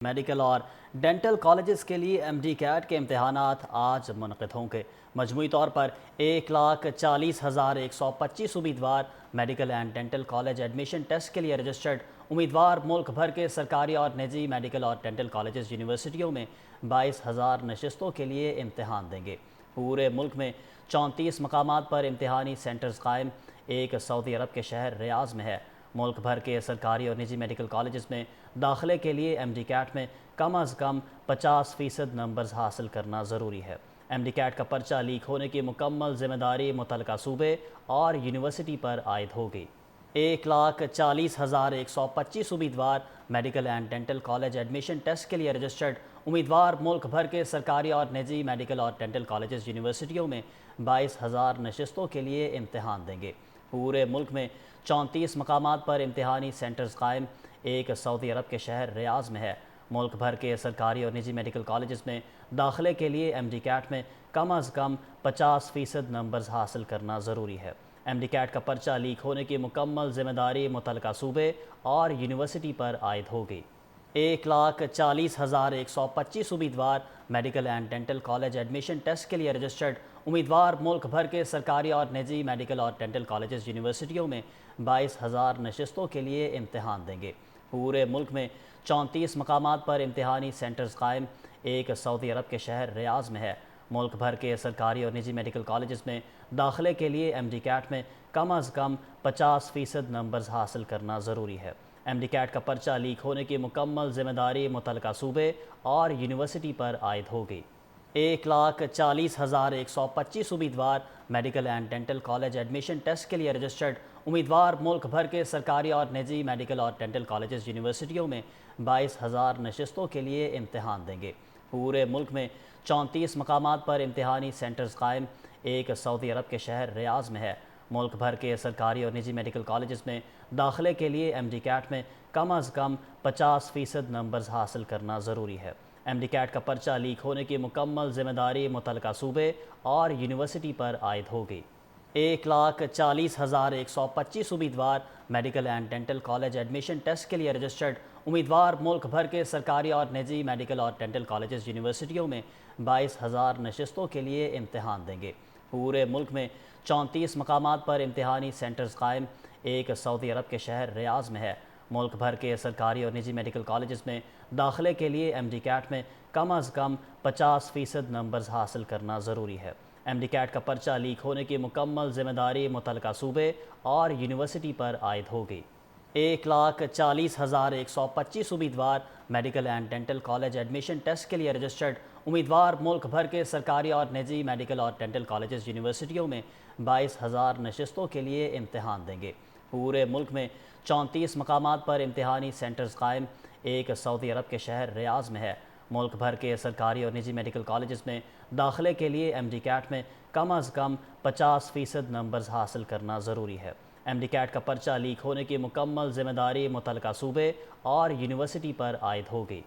Medical اور dental colleges کے لیے ایم ڈی کیٹ کے امتحانات آج منعقد ہوں گے۔ مجموعی طور پر 1,40,125 امیدوار medical and dental college admission test کے لیے رجسٹرڈ امیدوار ملک بھر کے سرکاری اور نجی میڈیکل اور ڈینٹل کالجز یونیورسٹیوں میں 22,000 نشستوں کے لیے امتحان دیں گے۔ پورے ملک میں 34 مقامات پر امتحانی سینٹرز قائم ایک سعودی عرب کے شہر ریاض میں ہے۔ ملک بھر کے سرکاری اور نجی میڈیکل کالجز میں داخلے کے لیے ایم ڈی کیٹ میں کم از کم 50% نمبرز حاصل کرنا ضروری ہے۔ ایم ڈی کیٹ کا پرچہ لیک ہونے کی مکمل ذمہ داری متعلقہ صوبے اور یونیورسٹی پر عائد ہوگی۔ 1,40,125 امیدوار medical and dental college admission test کے لیے رجسٹرڈ امیدوار ملک بھر کے سرکاری اور نجی میڈیکل اور ڈینٹل کالجز یونیورسٹیوں میں 22,000 نشستوں کے لیے امتحان دیں گے۔ پورے ملک میں 34 مقامات پر امتحانی سینٹرز قائم ایک سعودی عرب کے شہر ریاض میں ہے۔ ملک بھر کے سرکاری اور نجی میڈیکل کالجز میں داخلے کے لیے ایم ڈی کیٹ میں کم از کم 50% نمبرز حاصل کرنا ضروری ہے۔ ایم ڈی کیٹ کا پرچہ لیک ہونے کی مکمل ذمہ داری متعلقہ صوبے اور یونیورسٹی پر عائد ہوگی۔ 1,40,125 امیدوار medical and dental college admission test کے لیے رجسٹرڈ امیدوار ملک بھر کے سرکاری اور نجی میڈیکل اور ڈینٹل کالجز یونیورسٹیوں میں 22,000 نشستوں کے لیے امتحان دیں گے۔ پورے ملک میں 34 مقامات پر امتحانی سینٹرز قائم ایک سعودی عرب کے شہر ریاض میں ہے۔ ملک بھر کے سرکاری اور نجی میڈیکل کالجز میں داخلے کے لیے ایم ڈی کیٹ میں کم از کم 50% نمبرز حاصل کرنا ضروری ہے۔ ایم ڈی کیٹ کا پرچہ لیک ہونے کی مکمل ذمہ داری متعلقہ صوبے اور یونیورسٹی پر عائد ہوگی۔ 1,40,125 امیدوار medical and dental college admission test کے لیے رجسٹرڈ امیدوار ملک بھر کے سرکاری اور نجی میڈیکل اور ڈینٹل کالجز یونیورسٹیوں میں 22,000 نشستوں کے لیے امتحان دیں گے۔ پورے ملک میں 34 مقامات پر امتحانی سینٹرز قائم ایک سعودی عرب کے شہر ریاض میں ہے۔ ملک بھر کے سرکاری اور نجی میڈیکل کالجز میں داخلے کے لیے ایم ڈی کیٹ میں کم از کم 50% نمبرز حاصل کرنا ضروری ہے۔ ایم ڈی کیٹ کا پرچہ لیک ہونے کی مکمل ذمہ داری متعلقہ صوبے اور یونیورسٹی پر عائد ہوگی۔ 1,40,125 امیدوار medical and dental college admission test کے لیے رجسٹرڈ امیدوار ملک بھر کے سرکاری اور نجی میڈیکل اور ڈینٹل کالجز یونیورسٹیوں میں 22,000 نشستوں کے لیے امتحان دیں گے۔ پورے ملک میں 34 مقامات پر امتحانی سینٹرز قائم ایک سعودی عرب کے شہر ریاض میں ہے۔ ملک بھر کے سرکاری اور نجی میڈیکل کالجز میں داخلے کے لیے ایم ڈی کیٹ میں کم از کم 50% نمبرز حاصل کرنا ضروری ہے۔ ایم ڈی کیٹ کا پرچہ لیک ہونے کی مکمل ذمہ داری متعلقہ صوبے اور یونیورسٹی پر عائد ہوگی۔ 1,40,125 امیدوار medical and dental college admission test کے لیے رجسٹرڈ امیدوار ملک بھر کے سرکاری اور نجی میڈیکل اور ڈینٹل کالجز یونیورسٹیوں میں 22,000 نشستوں کے لیے امتحان دیں گے۔ پورے ملک میں 34 مقامات پر امتحانی سینٹرز قائم ایک سعودی عرب کے شہر ریاض میں ہے۔ ملک بھر کے سرکاری اور نجی میڈیکل کالجز میں داخلے کے لیے ایم ڈی کیٹ میں کم از کم 50% نمبرز حاصل کرنا ضروری ہے۔ ایم ڈی کیٹ کا پرچہ لیک ہونے کی مکمل ذمہ داری متعلقہ صوبے اور یونیورسٹی پر عائد ہوگی۔ 1,40,125 امیدوار medical and dental college admission test کے لیے رجسٹرڈ امیدوار ملک بھر کے سرکاری اور نجی میڈیکل اور ڈینٹل کالجز یونیورسٹیوں میں 22,000 نشستوں کے لیے امتحان دیں گے۔ پورے ملک میں 34 مقامات پر امتحانی سینٹرز قائم ایک سعودی عرب کے شہر ریاض میں ہے۔ ملک بھر کے سرکاری اور نجی میڈیکل کالجز میں داخلے کے لیے ایم ڈی کیٹ میں کم از کم 50% نمبرز حاصل کرنا ضروری ہے۔ ایم ڈی کیٹ کا پرچہ لیک ہونے کی مکمل ذمہ داری متعلقہ صوبے اور یونیورسٹی پر عائد ہوگی۔